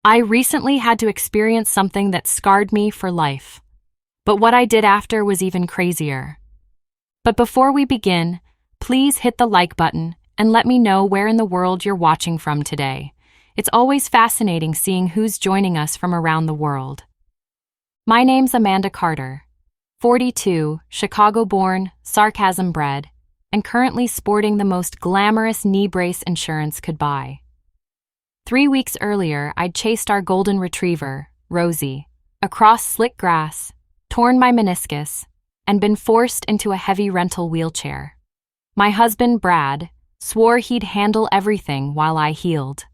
I recently had to experience something that scarred me for life. But what I did after was even crazier. But before we begin, please hit the like button and let me know where in the world you're watching from today. It's always fascinating seeing who's joining us from around the world. My name's Amanda Carter, 42, Chicago-born, sarcasm-bred, and currently sporting the most glamorous knee brace insurance could buy. 3 weeks earlier, I'd chased our golden retriever, Rosie, across slick grass, torn my meniscus, and been forced into a heavy rental wheelchair. My husband, Brad, swore he'd handle everything while I healed.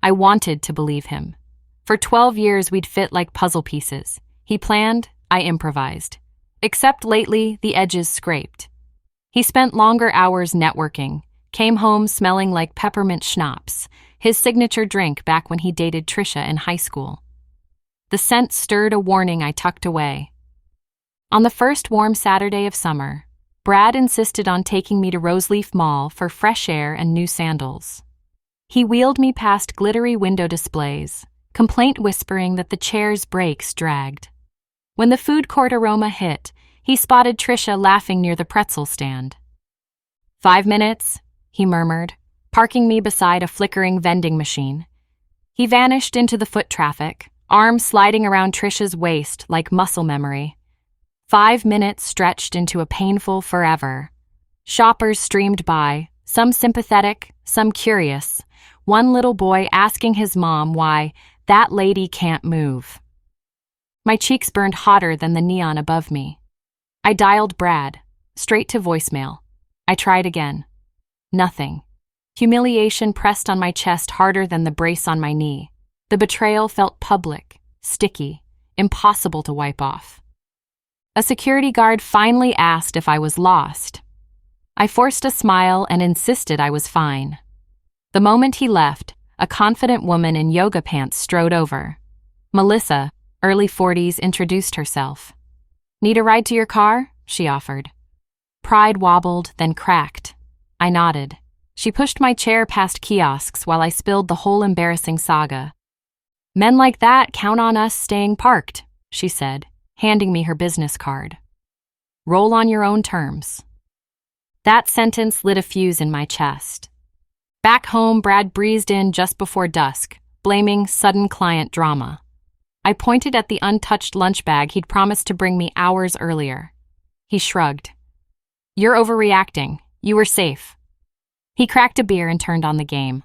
I wanted to believe him. For 12 years, we'd fit like puzzle pieces. He planned, I improvised. Except lately, the edges scraped. He spent longer hours networking, came home smelling like peppermint schnapps, his signature drink back when he dated Trisha in high school. The scent stirred a warning I tucked away. On the first warm Saturday of summer, Brad insisted on taking me to Roseleaf Mall for fresh air and new sandals. He wheeled me past glittery window displays, complaint whispering that the chair's brakes dragged. When the food court aroma hit, he spotted Trisha laughing near the pretzel stand. 5 minutes, he murmured, parking me beside a flickering vending machine. He vanished into the foot traffic, arms sliding around Trisha's waist like muscle memory. 5 minutes stretched into a painful forever. Shoppers streamed by, some sympathetic, some curious. One little boy asking his mom why that lady can't move. My cheeks burned hotter than the neon above me. I dialed Brad, straight to voicemail. I tried again. Nothing. Humiliation pressed on my chest harder than the brace on my knee. The betrayal felt public, sticky, impossible to wipe off. A security guard finally asked if I was lost. I forced a smile and insisted I was fine. The moment he left, a confident woman in yoga pants strode over. Melissa, early 40s, introduced herself. "Need a ride to your car?" she offered. Pride wobbled, then cracked. I nodded. She pushed my chair past kiosks while I spilled the whole embarrassing saga. "Men like that count on us staying parked," she said, handing me her business card. "Roll on your own terms." That sentence lit a fuse in my chest. Back home, Brad breezed in just before dusk, blaming sudden client drama. I pointed at the untouched lunch bag he'd promised to bring me hours earlier. He shrugged. "You're overreacting. You were safe." He cracked a beer and turned on the game.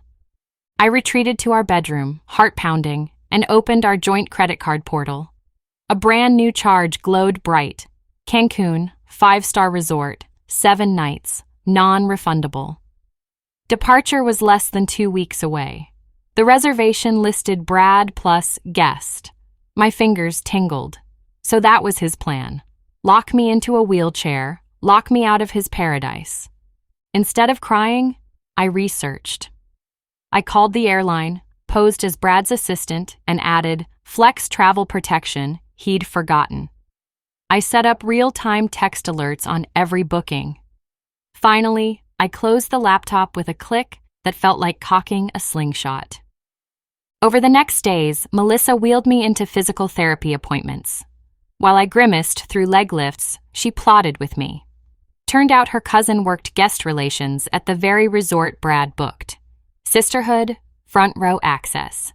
I retreated to our bedroom, heart pounding, and opened our joint credit card portal. A brand new charge glowed bright. Cancun, 5-star resort, 7 nights, non-refundable. Departure was less than 2 weeks away. The reservation listed Brad plus guest. My fingers tingled. So that was his plan. Lock me into a wheelchair, lock me out of his paradise. Instead of crying, I researched. I called the airline, posed as Brad's assistant, and added flex travel protection he'd forgotten. I set up real-time text alerts on every booking. Finally, I closed the laptop with a click that felt like cocking a slingshot. Over the next days, Melissa wheeled me into physical therapy appointments. While I grimaced through leg lifts, she plotted with me. Turned out her cousin worked guest relations at the very resort Brad booked. Sisterhood, front row access.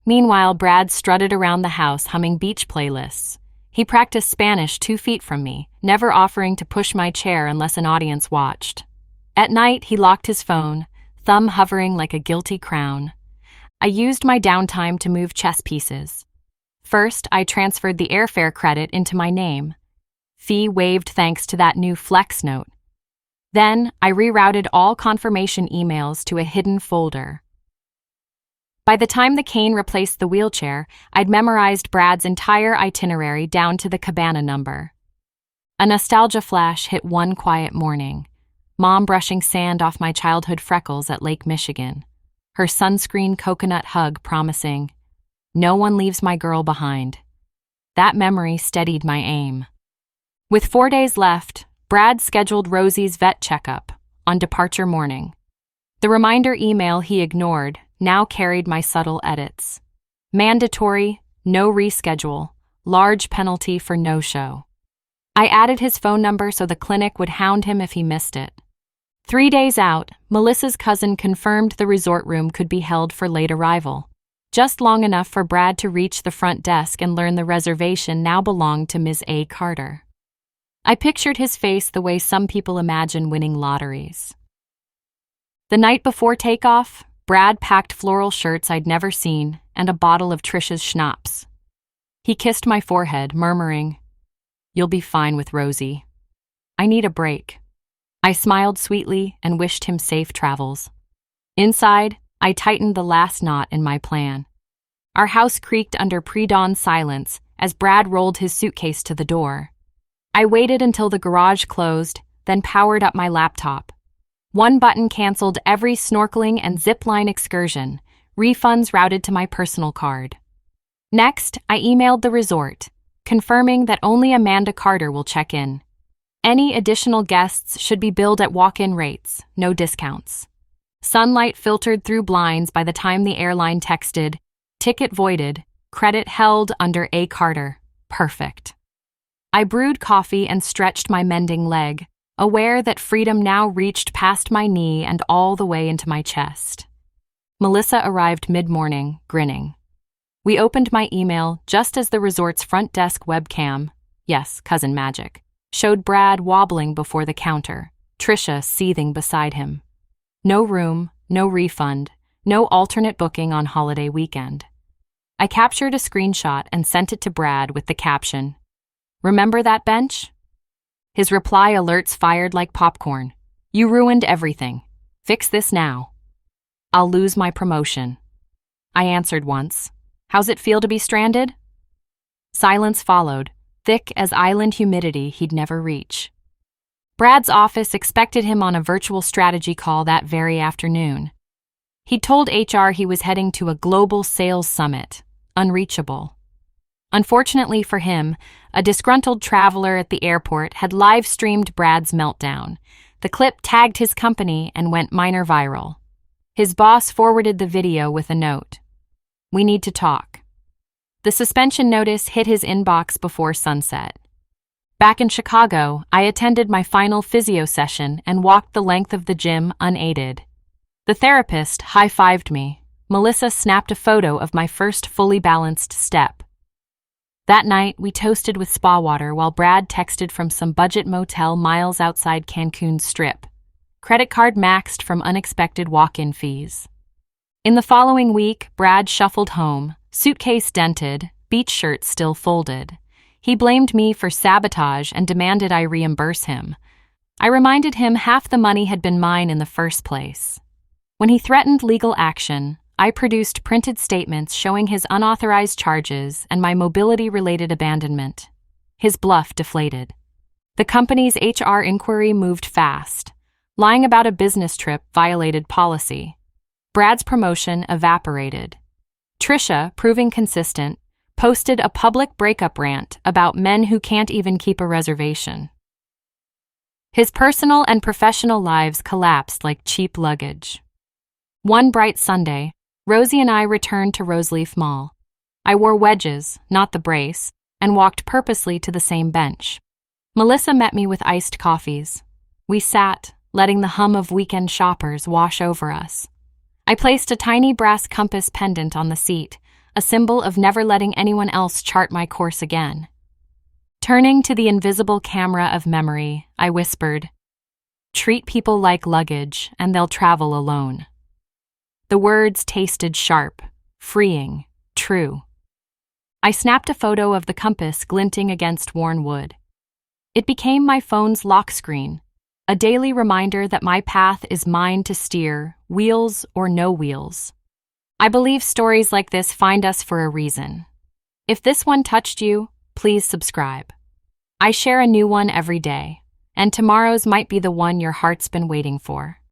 Meanwhile, Brad strutted around the house humming beach playlists. He practiced Spanish 2 feet from me, never offering to push my chair unless an audience watched. At night, he locked his phone, thumb hovering like a guilty crown. I used my downtime to move chess pieces. First, I transferred the airfare credit into my name. Fee waived thanks to that new flex note. Then, I rerouted all confirmation emails to a hidden folder. By the time the cane replaced the wheelchair, I'd memorized Brad's entire itinerary down to the cabana number. A nostalgia flash hit one quiet morning. Mom brushing sand off my childhood freckles at Lake Michigan. Her sunscreen coconut hug promising, "No one leaves my girl behind." That memory steadied my aim. With 4 days left, Brad scheduled Rosie's vet checkup on departure morning. The reminder email he ignored now carried my subtle edits. Mandatory, no reschedule, large penalty for no-show. I added his phone number so the clinic would hound him if he missed it. 3 days out, Melissa's cousin confirmed the resort room could be held for late arrival, just long enough for Brad to reach the front desk and learn the reservation now belonged to Ms. A. Carter. I pictured his face the way some people imagine winning lotteries. The night before takeoff, Brad packed floral shirts I'd never seen and a bottle of Trisha's schnapps. He kissed my forehead, murmuring, "You'll be fine with Rosie. I need a break." I smiled sweetly and wished him safe travels. Inside, I tightened the last knot in my plan. Our house creaked under pre-dawn silence as Brad rolled his suitcase to the door. I waited until the garage closed, then powered up my laptop. One button canceled every snorkeling and zipline excursion, refunds routed to my personal card. Next, I emailed the resort, confirming that only Amanda Carter will check in. Any additional guests should be billed at walk-in rates, no discounts. Sunlight filtered through blinds by the time the airline texted, "Ticket voided, credit held under A. Carter." Perfect. I brewed coffee and stretched my mending leg, aware that freedom now reached past my knee and all the way into my chest. Melissa arrived mid-morning, grinning. We opened my email just as the resort's front desk webcam, yes, cousin magic, showed Brad wobbling before the counter, Trisha seething beside him. No room, no refund, no alternate booking on holiday weekend. I captured a screenshot and sent it to Brad with the caption, "Remember that bench?" His reply alerts fired like popcorn. "You ruined everything. Fix this now." "I'll lose my promotion." I answered once. "How's it feel to be stranded?" Silence followed, thick as island humidity he'd never reach. Brad's office expected him on a virtual strategy call that very afternoon. He'd told HR he was heading to a global sales summit, unreachable. Unfortunately for him, a disgruntled traveler at the airport had live-streamed Brad's meltdown. The clip tagged his company and went minor viral. His boss forwarded the video with a note. "We need to talk." The suspension notice hit his inbox before sunset. Back in Chicago, I attended my final physio session and walked the length of the gym unaided. The therapist high-fived me. Melissa snapped a photo of my first fully balanced step. That night, we toasted with spa water while Brad texted from some budget motel miles outside Cancun's Strip. Credit card maxed from unexpected walk-in fees. In the following week, Brad shuffled home, suitcase dented, beach shirt still folded. He blamed me for sabotage and demanded I reimburse him. I reminded him half the money had been mine in the first place. When he threatened legal action, I produced printed statements showing his unauthorized charges and my mobility-related abandonment. His bluff deflated. The company's HR inquiry moved fast. Lying about a business trip violated policy. Brad's promotion evaporated. Trisha, proving consistent, posted a public breakup rant about men who can't even keep a reservation. His personal and professional lives collapsed like cheap luggage. One bright Sunday, Rosie and I returned to Roseleaf Mall. I wore wedges, not the brace, and walked purposely to the same bench. Melissa met me with iced coffees. We sat, letting the hum of weekend shoppers wash over us. I placed a tiny brass compass pendant on the seat, a symbol of never letting anyone else chart my course again. Turning to the invisible camera of memory, I whispered, "Treat people like luggage, and they'll travel alone." The words tasted sharp, freeing, true. I snapped a photo of the compass glinting against worn wood. It became my phone's lock screen, a daily reminder that my path is mine to steer, wheels or no wheels. I believe stories like this find us for a reason. If this one touched you, please subscribe. I share a new one every day, and tomorrow's might be the one your heart's been waiting for.